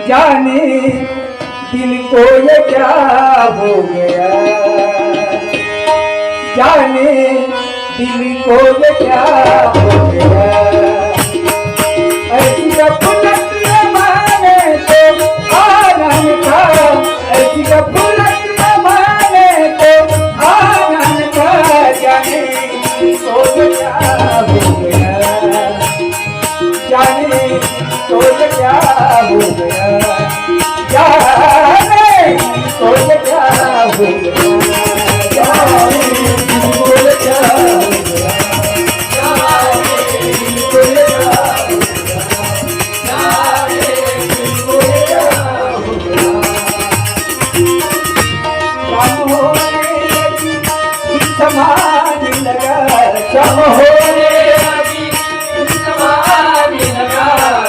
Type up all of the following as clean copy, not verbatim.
जाने दिल को ये क्या हो गया, जाने दिल को ये क्या हो गया। ऐसी गफलत माने तो आनंद था, ऐसी गफलत माने तो आनंद था। जाने दिल को ये क्या हो गया, जाने तो ये क्या हो गया, जाने तो ये क्या हो गया, जाने तो ये क्या हो गया, जाने तो ये क्या हो गया, जाने तो ये क्या हो गया। कम होने लगी समाने लगा, कम होने लगी समाने लगा।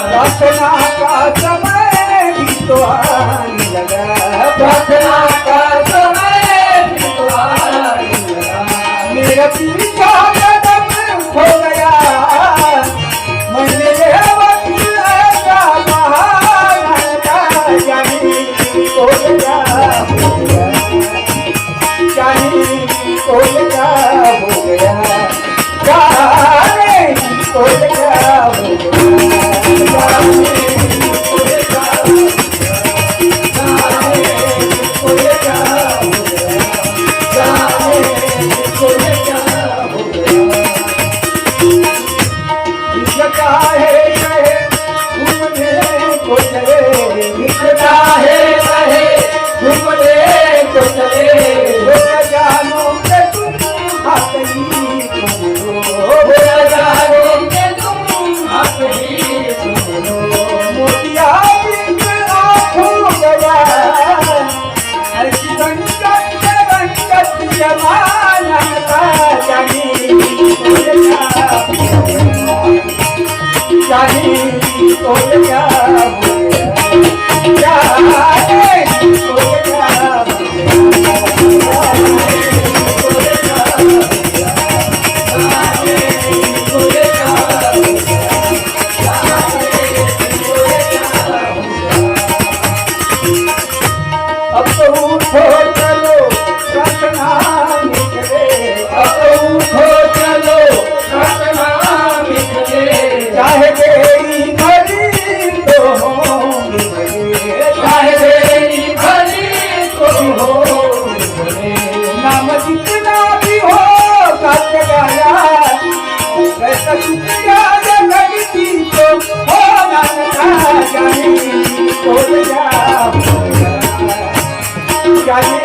प्रार्थना का समय भी तो आने लगा, प्रार्थना का समय भी तो आने लगा। मेरा पीछा कदम हो गया, मैंने ये वक्त ऐसा बहाना था। जाने को क्या हो गया, जाने को क्या हो गया, जाने को क्या हो गया। जाने